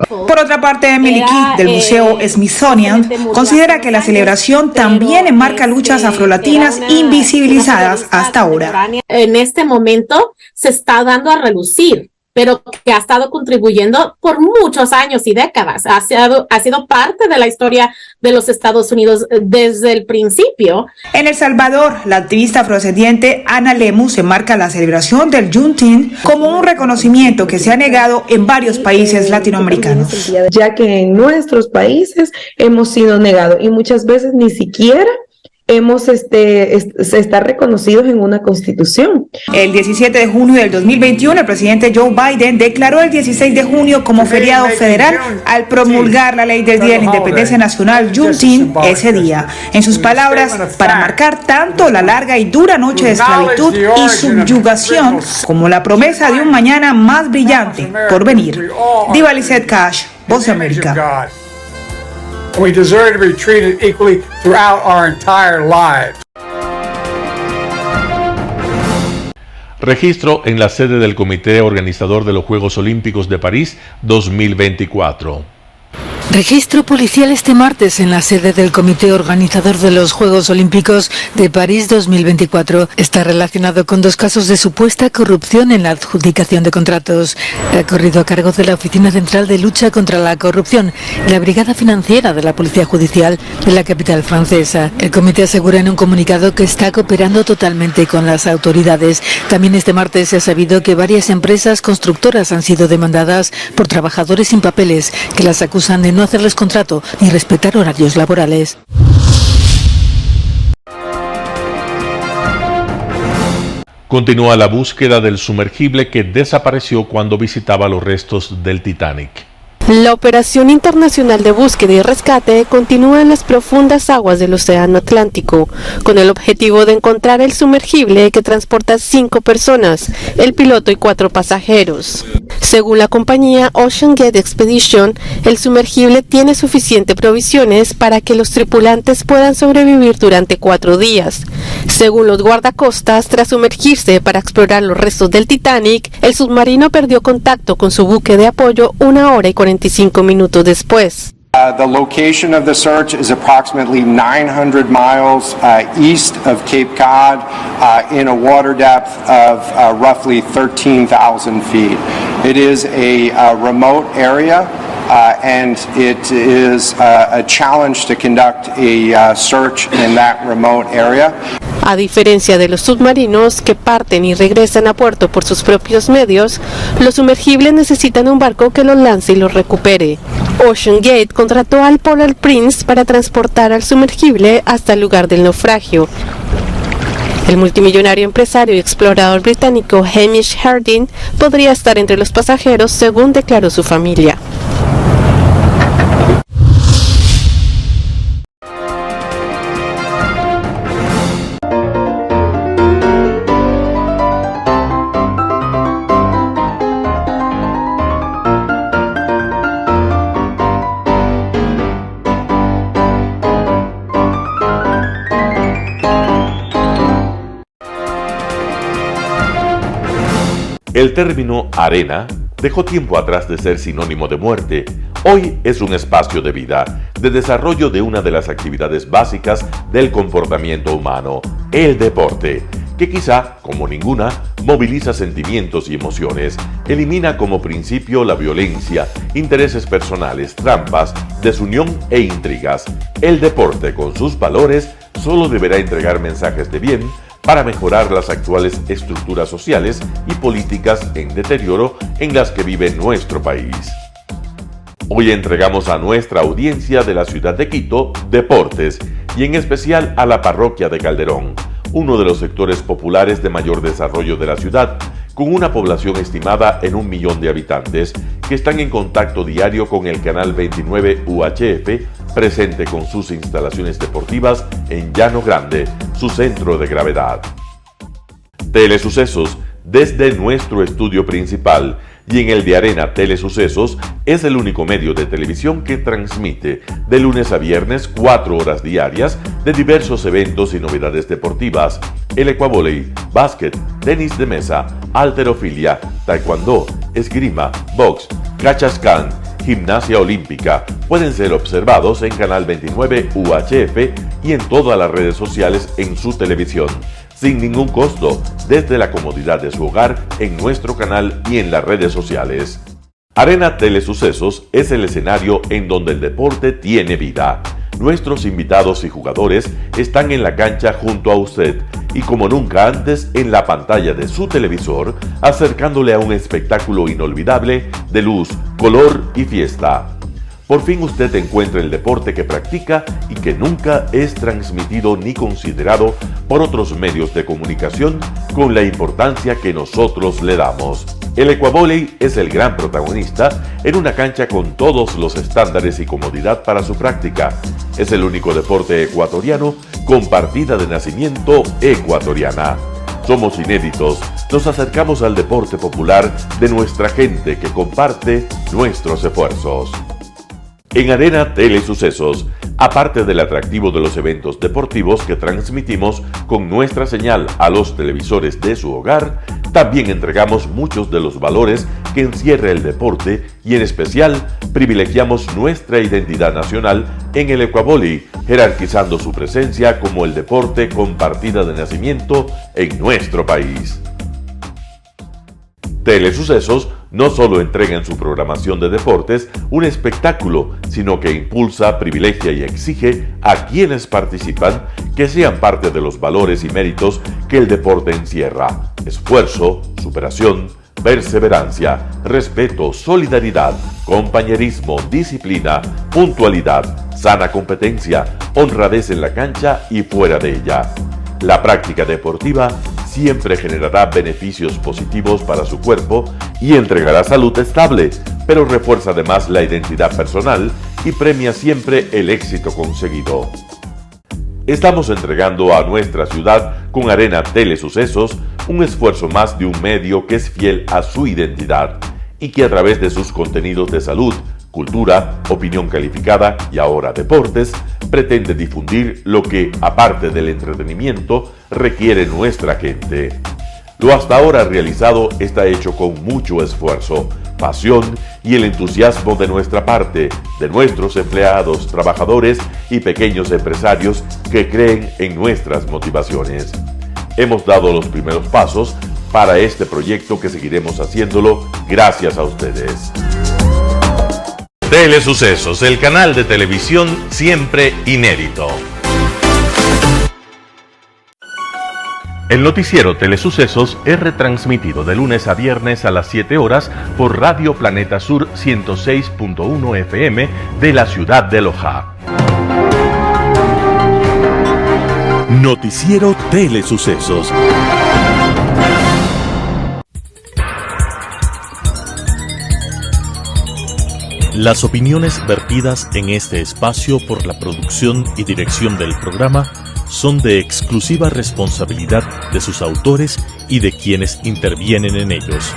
Por otra parte, Emily Keith del Museo Smithsonian considera que la celebración también enmarca luchas afrolatinas invisibilizadas hasta ahora. En este momento se está dando a relucir, pero que ha estado contribuyendo por muchos años y décadas. Ha sido parte de la historia de los Estados Unidos desde el principio. En El Salvador, la activista afrodescendiente Ana Lemus enmarca la celebración del Juneteenth como un reconocimiento que se ha negado en varios países latinoamericanos. Ya que en nuestros países hemos sido negados y muchas veces ni siquiera hemos estar reconocidos en una constitución. El 17 de junio del 2021, el presidente Joe Biden declaró el 16 de junio como feriado federal al promulgar la ley del Día de la Independencia Nacional Juneteenth ese día. En sus palabras, para marcar tanto la larga y dura noche de esclavitud y subyugación como la promesa de un mañana más brillante por venir. Diva Lizette Cash, Voz de América. We deserve to be treated equally throughout our entire lives. Registro en la sede del Comité Organizador de los Juegos Olímpicos de París 2024. Registro policial este martes en la sede del comité organizador de los Juegos Olímpicos de París 2024. Está relacionado con 2 casos de supuesta corrupción en la adjudicación de contratos. Ha corrido a cargo de la Oficina Central de Lucha contra la Corrupción y la Brigada Financiera de la Policía Judicial de la capital francesa. El comité asegura en un comunicado que está cooperando totalmente con las autoridades. También este martes se ha sabido que varias empresas constructoras han sido demandadas por trabajadores sin papeles que las acusan de no hacerles contrato ni respetar horarios laborales. Continúa la búsqueda del sumergible que desapareció cuando visitaba los restos del Titanic. La operación internacional de búsqueda y rescate continúa en las profundas aguas del Océano Atlántico, con el objetivo de encontrar el sumergible que transporta 5 personas, el piloto y 4 pasajeros. Según la compañía OceanGate Expedition, el sumergible tiene suficientes provisiones para que los tripulantes puedan sobrevivir durante 4 días. Según los guardacostas, tras sumergirse para explorar los restos del Titanic, el submarino perdió contacto con su buque de apoyo 1 hora y 45 minutos después. The location of the search is approximately 900 miles east of Cape Cod in a water depth of roughly 13,000 feet. It is a remote area and it is a challenge to conduct a search in that remote area. A diferencia de los submarinos que parten y regresan a puerto por sus propios medios, los sumergibles necesitan un barco que los lance y los recupere. OceanGate contrató al Polar Prince para transportar al sumergible hasta el lugar del naufragio. El multimillonario empresario y explorador británico Hamish Harding podría estar entre los pasajeros, según declaró su familia. El término arena dejó tiempo atrás de ser sinónimo de muerte. Hoy es un espacio de vida, de desarrollo de una de las actividades básicas del comportamiento humano, el deporte, que quizá, como ninguna, moviliza sentimientos y emociones, elimina como principio la violencia, intereses personales, trampas, desunión e intrigas. El deporte, con sus valores, solo deberá entregar mensajes de bien para mejorar las actuales estructuras sociales y políticas en deterioro en las que vive nuestro país. Hoy entregamos a nuestra audiencia de la ciudad de Quito deportes y en especial a la parroquia de Calderón, uno de los sectores populares de mayor desarrollo de la ciudad, con una población estimada en 1 millón de habitantes que están en contacto diario con el canal 29 UHF, presente con sus instalaciones deportivas en Llano Grande, su centro de gravedad. Telesucesos, desde nuestro estudio principal y en el de Arena Telesucesos, es el único medio de televisión que transmite de lunes a viernes 4 horas diarias de diversos eventos y novedades deportivas: el ecuavóley, básquet, tenis de mesa, halterofilia, taekwondo, esgrima, box, cachascán, gimnasia olímpica. Pueden ser observados en Canal 29 UHF y en todas las redes sociales en su televisión, sin ningún costo, desde la comodidad de su hogar, en nuestro canal y en las redes sociales. Arena Telesucesos es el escenario en donde el deporte tiene vida. Nuestros invitados y jugadores están en la cancha junto a usted y como nunca antes en la pantalla de su televisor, acercándole a un espectáculo inolvidable de luz, color y fiesta. Por fin usted encuentra el deporte que practica y que nunca es transmitido ni considerado por otros medios de comunicación con la importancia que nosotros le damos. El ecuavóley es el gran protagonista en una cancha con todos los estándares y comodidad para su práctica. Es el único deporte ecuatoriano con partida de nacimiento ecuatoriana. Somos inéditos, nos acercamos al deporte popular de nuestra gente que comparte nuestros esfuerzos. En Arena Telesucesos, aparte del atractivo de los eventos deportivos que transmitimos con nuestra señal a los televisores de su hogar, también entregamos muchos de los valores que encierra el deporte y en especial privilegiamos nuestra identidad nacional en el Ecuavoli, jerarquizando su presencia como el deporte con partida de nacimiento en nuestro país. Telesucesos no solo entrega en su programación de deportes un espectáculo, sino que impulsa, privilegia y exige a quienes participan que sean parte de los valores y méritos que el deporte encierra: esfuerzo, superación, perseverancia, respeto, solidaridad, compañerismo, disciplina, puntualidad, sana competencia, honradez en la cancha y fuera de ella. La práctica deportiva siempre generará beneficios positivos para su cuerpo y entregará salud estable, pero refuerza además la identidad personal y premia siempre el éxito conseguido. Estamos entregando a nuestra ciudad con Arena Telesucesos un esfuerzo más de un medio que es fiel a su identidad y que a través de sus contenidos de salud, cultura, opinión calificada y ahora deportes, pretende difundir lo que, aparte del entretenimiento, requiere nuestra gente. Lo hasta ahora realizado está hecho con mucho esfuerzo, pasión y el entusiasmo de nuestra parte, de nuestros empleados, trabajadores y pequeños empresarios que creen en nuestras motivaciones. Hemos dado los primeros pasos para este proyecto que seguiremos haciéndolo gracias a ustedes. Telesucesos, el canal de televisión siempre inédito. El noticiero Telesucesos es retransmitido de lunes a viernes a las 7 horas por Radio Planeta Sur 106.1 FM de la ciudad de Loja. Noticiero Telesucesos. Las opiniones vertidas en este espacio por la producción y dirección del programa son de exclusiva responsabilidad de sus autores y de quienes intervienen en ellos.